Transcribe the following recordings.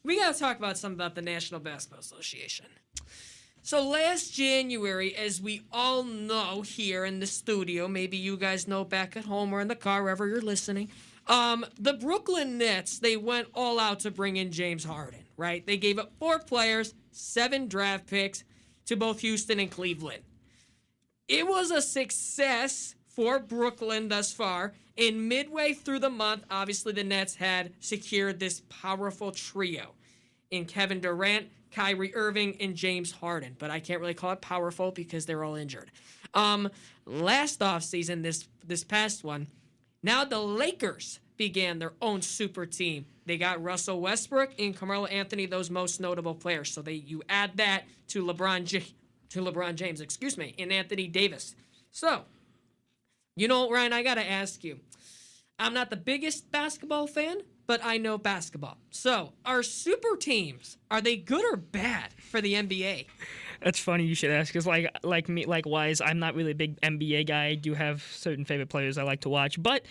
we got to talk about something about the National Basketball Association. So last January, as we all know here in the studio, maybe you guys know back at home or in the car, wherever you're listening, the Brooklyn Nets, they went all out to bring in James Harden, right? They gave up 4 players, 7 draft picks to both Houston and Cleveland. It was a success for Brooklyn thus far. And midway through the month, obviously the Nets had secured this powerful trio in Kevin Durant, Kyrie Irving, and James Harden. But I can't really call it powerful because they're all injured. Last offseason, this past one, now the Lakers began their own super team. They got Russell Westbrook and Carmelo Anthony, those most notable players. So you add that to LeBron James, and Anthony Davis. So, Ryan, I got to ask you. I'm not the biggest basketball fan, but I know basketball. So, are super teams, are they good or bad for the NBA? That's funny you should ask, because likewise, I'm not really a big NBA guy. I do have certain favorite players I like to watch, but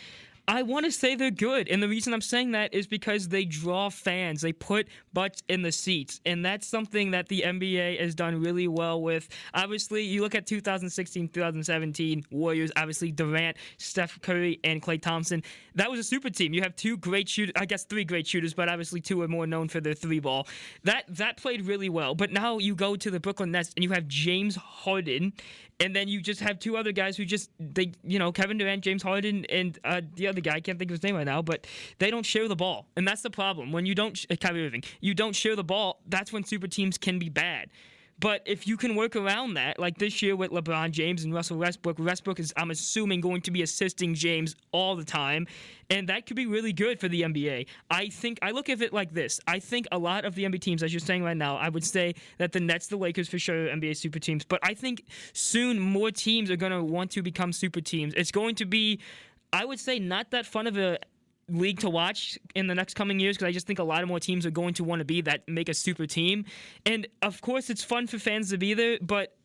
I want to say they're good, and the reason I'm saying that is because they draw fans. They put butts in the seats, and that's something that the NBA has done really well with. Obviously, you look at 2016, 2017 Warriors, obviously Durant, Steph Curry, and Klay Thompson. That was a super team. You have 2 great shooters, I guess 3 great shooters, but obviously 2 are more known for their 3-ball. That played really well, but now you go to the Brooklyn Nets, and you have James Harden, and then you just have 2 other guys who Kevin Durant, James Harden, and the other guy, I can't think of his name right now, but they don't share the ball. And that's the problem. When you don't, Kyrie Irving, you don't share the ball, that's when super teams can be bad. But if you can work around that, like this year with LeBron James and Russell Westbrook, Westbrook is, I'm assuming, going to be assisting James all the time, and that could be really good for the NBA. I look at it like this. I think a lot of the NBA teams, as you're saying right now, I would say that the Nets, the Lakers, for sure, are NBA super teams. But I think soon more teams are going to want to become super teams. It's going to be, I would say, not that fun of a league to watch in the next coming years, because I just think a lot of more teams are going to want to be that, make a super team. And of course it's fun for fans to be there, but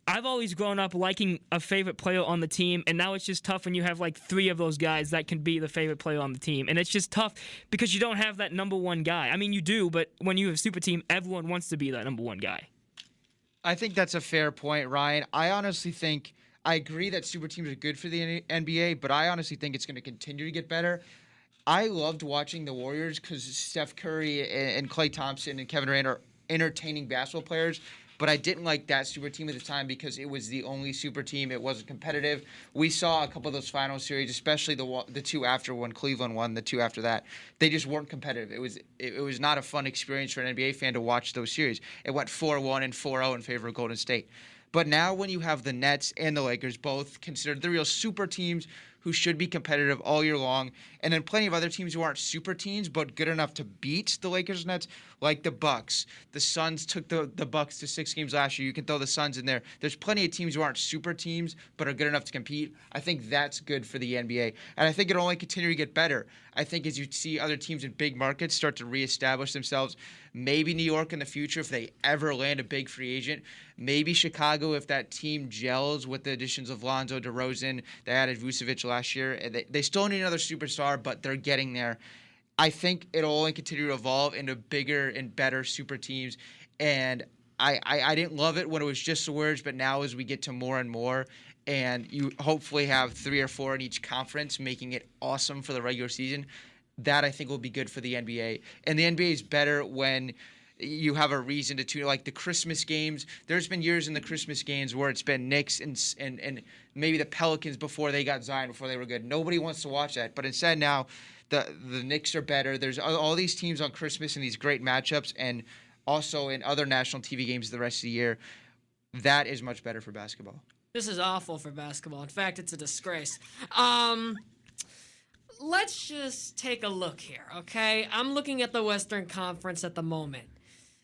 I've always grown up liking a favorite player on the team, and now it's just tough when you have like 3 of those guys that can be the favorite player on the team. And it's just tough because you don't have that number 1 guy. I mean, you do, but when you have a super team, everyone wants to be that number 1 guy. I think that's a fair point, Ryan. I honestly think I agree that super teams are good for the NBA, but I honestly think it's going to continue to get better. I loved watching the Warriors because Steph Curry and Klay Thompson and Kevin Durant are entertaining basketball players, but I didn't like that super team at the time because it was the only super team. It wasn't competitive. We saw a couple of those final series, especially the 2 after when Cleveland won, the 2 after that. They just weren't competitive. It was not a fun experience for an NBA fan to watch those series. It went 4-1 and 4-0 in favor of Golden State. But now when you have the Nets and the Lakers both considered the real super teams who should be competitive all year long, and then plenty of other teams who aren't super teams but good enough to beat the Lakers and Nets, like the Bucks. The Suns took the Bucks to 6 games last year. You can throw the Suns in there. There's plenty of teams who aren't super teams but are good enough to compete. I think that's good for the NBA, and I think it'll only continue to get better. I think as you see other teams in big markets start to reestablish themselves, maybe New York in the future if they ever land a big free agent, maybe Chicago if that team gels with the additions of Lonzo, DeRozan, they added Vucevic last year. And they still need another superstar, but they're getting there. I think it'll only continue to evolve into bigger and better super teams. And I didn't love it when it was just the words, but now as we get to more and more, and you hopefully have 3 or 4 in each conference, making it awesome for the regular season, that I think will be good for the NBA. And the NBA is better when you have a reason to tune, like the Christmas games. There's been years in the Christmas games where it's been Knicks and maybe the Pelicans before they got Zion, before they were good. Nobody wants to watch that. But instead now, the Knicks are better. There's all these teams on Christmas and these great matchups, and also in other national TV games the rest of the year. That is much better for basketball. This is awful for basketball. In fact, it's a disgrace. Let's just take a look here, okay? I'm looking at the Western Conference at the moment.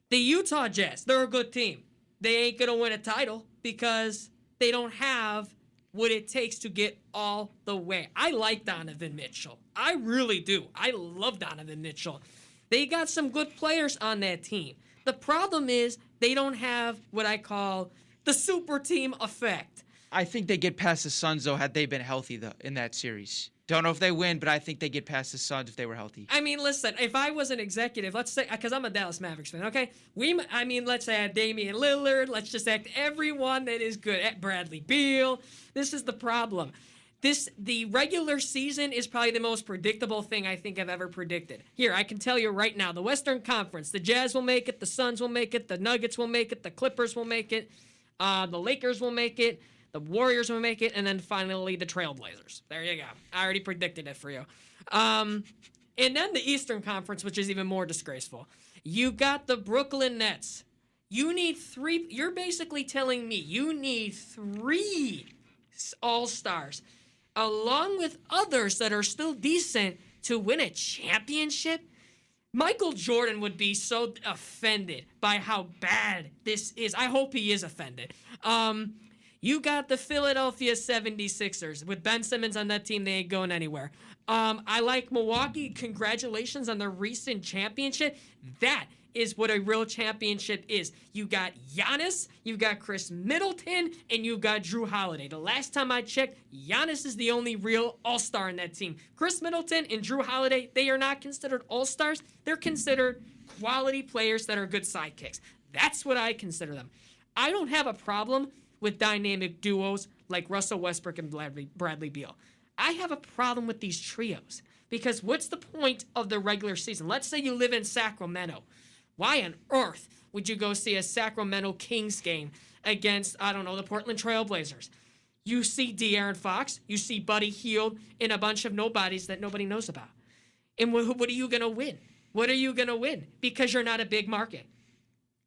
The Utah Jazz, they're a good team. They ain't going to win a title because they don't have what it takes to get all the way. I like Donovan Mitchell. I really do. I love Donovan Mitchell. They got some good players on that team. The problem is they don't have what I call the super team effect. I think they get past the Suns, though, had they been healthy in that series. Don't know if they win, but I think they get past the Suns if they were healthy. I mean, listen, if I was an executive, let's say, because I'm a Dallas Mavericks fan, okay? Let's say I had Damian Lillard. Let's just act everyone that is good at Bradley Beal. This is the problem. The regular season is probably the most predictable thing I think I've ever predicted. Here, I can tell you right now, the Western Conference, the Jazz will make it, the Suns will make it, the Nuggets will make it, the Clippers will make it, the Lakers will make it, the Warriors will make it, and then finally the Trailblazers. There you go. I already predicted it for you. And then the Eastern Conference, which is even more disgraceful. You got the Brooklyn Nets. You need three. You're basically telling me you need 3 All-Stars, along with others that are still decent, to win a championship? Michael Jordan would be so offended by how bad this is. I hope he is offended. You got the Philadelphia 76ers. With Ben Simmons on that team, they ain't going anywhere. I like Milwaukee. Congratulations on the recent championship. That is what a real championship is. You got Giannis, you got Chris Middleton, and you got Drew Holiday. The last time I checked, Giannis is the only real all-star in that team. Chris Middleton and Drew Holiday, they are not considered all-stars. They're considered quality players that are good sidekicks. That's what I consider them. I don't have a problem with dynamic duos like Russell Westbrook and Bradley Beal. I have a problem with these trios because what's the point of the regular season? Let's say you live in Sacramento. Why on earth would you go see a Sacramento Kings game against, I don't know, the Portland Trailblazers? You see De'Aaron Fox, you see Buddy Hield, and a bunch of nobodies that nobody knows about. And what are you going to win? What are you going to win? Because you're not a big market.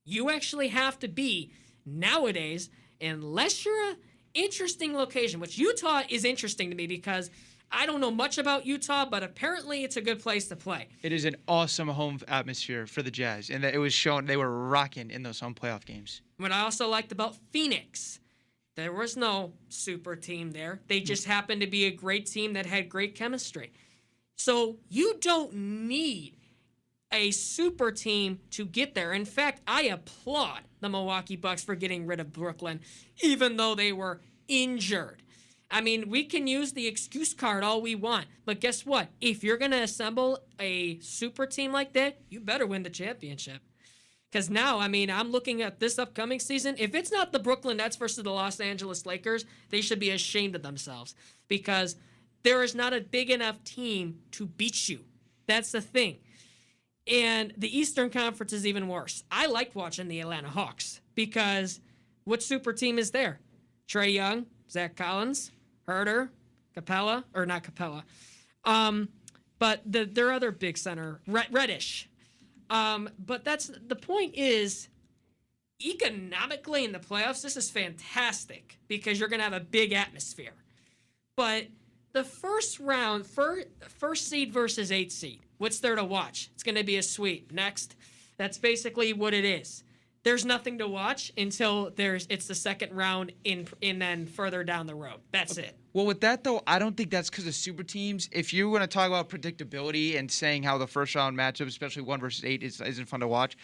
You actually have to be, nowadays, unless you're an interesting location, which Utah is interesting to me because I don't know much about Utah, but apparently it's a good place to play. It is an awesome home atmosphere for the Jazz, and it was shown they were rocking in those home playoff games. What I also liked about Phoenix, there was no super team there. They just happened to be a great team that had great chemistry. So you don't need a super team to get there. In fact, I applaud the Milwaukee Bucks for getting rid of Brooklyn, even though they were injured. I mean, we can use the excuse card all we want, but guess what? If you're going to assemble a super team like that, you better win the championship. Because now, I mean, I'm looking at this upcoming season. If it's not the Brooklyn Nets versus the Los Angeles Lakers, they should be ashamed of themselves because there is not a big enough team to beat you. That's the thing. And the Eastern Conference is even worse. I liked watching the Atlanta Hawks because what super team is there? Trae Young, Zach Collins, Herder, Capella, or not Capella. But their other big center, Reddish. But that's the point is, economically in the playoffs, this is fantastic because you're going to have a big atmosphere. But the first round, first seed versus 8th seed, what's there to watch? It's going to be a sweep. Next. That's basically what it is. There's nothing to watch until it's the second round and then further down the road. That's it. Well, with that, though, I don't think that's because of super teams. If you're going to talk about predictability and saying how the first round matchup, especially 1 versus 8, isn't fun to watch,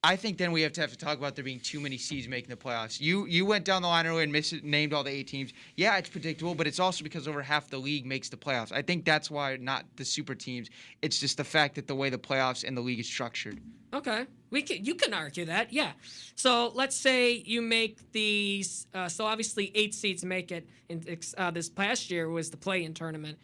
I think then we have to talk about there being too many seeds making the playoffs. You went down the line earlier and named all the 8 teams. Yeah, it's predictable, but it's also because over half the league makes the playoffs. I think that's why not the super teams. It's just the fact that the way the playoffs and the league is structured. Okay, you can argue that, yeah. So let's say you make these. So obviously 8 seeds make it. In this past year was the play-in tournament.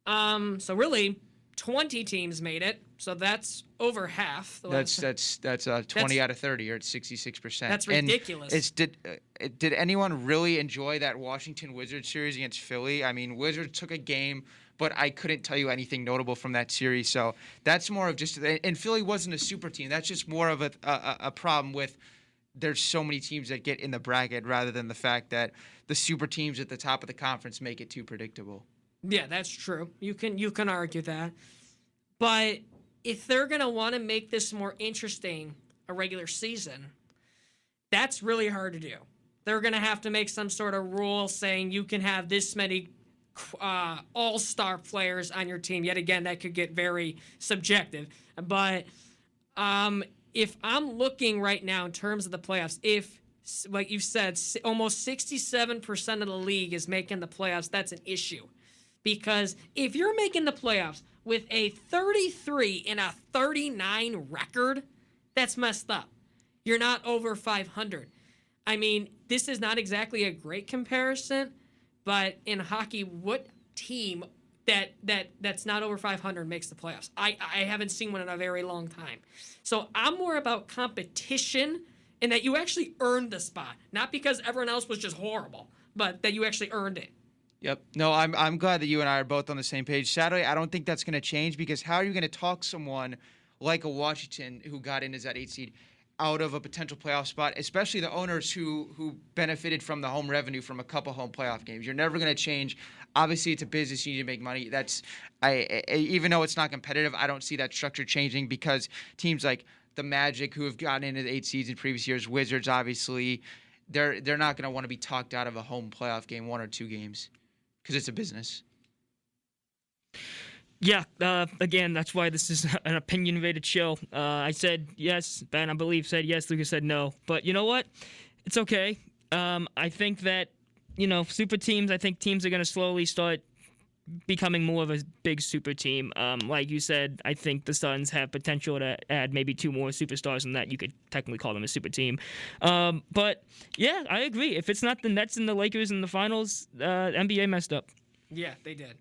So really 20 teams made it. So that's over half. That's 20 out of 30, or it's 66%. That's ridiculous. And did anyone really enjoy that Washington Wizards series against Philly? I mean, Wizards took a game, but I couldn't tell you anything notable from that series. So that's more of just, and Philly wasn't a super team. That's just more of a problem with there's so many teams that get in the bracket rather than the fact that the super teams at the top of the conference make it too predictable. Yeah, that's true. You can argue that. But if they're going to want to make this more interesting, a regular season, that's really hard to do. They're going to have to make some sort of rule saying you can have this many all-star players on your team. Yet again, that could get very subjective. But if I'm looking right now in terms of the playoffs, if, like you said, almost 67% of the league is making the playoffs, that's an issue. Because if you're making the playoffs with a 33 and a 39 record, that's messed up. You're not over 500. I mean, this is not exactly a great comparison, but in hockey, what team that's not over 500 makes the playoffs? I haven't seen one in a very long time. So I'm more about competition and that you actually earned the spot, not because everyone else was just horrible, but that you actually earned it. Yep. No, I'm glad that you and I are both on the same page. Sadly, I don't think that's going to change because how are you going to talk someone like a Washington who got in as that 8 seed out of a potential playoff spot, especially the owners who benefited from the home revenue from a couple home playoff games? You're never going to change. Obviously, it's a business. You need to make money. Even though it's not competitive, I don't see that structure changing because teams like the Magic, who have gotten into the 8 seeds in previous years, Wizards, obviously, they're not going to want to be talked out of a home playoff game, 1 or 2 games. Because it's a business. Yeah, again, that's why this is an opinion-rated show. I said yes, Ben, I believe, said yes, Lucas said no. But you know what? It's okay. I think that, super teams, I think teams are going to slowly start becoming more of a big super team. Like you said, I think the Suns have potential to add maybe 2 more superstars, and that you could technically call them a super team. But yeah, I agree. If it's not the Nets and the Lakers in the finals, NBA messed up. Yeah, they did.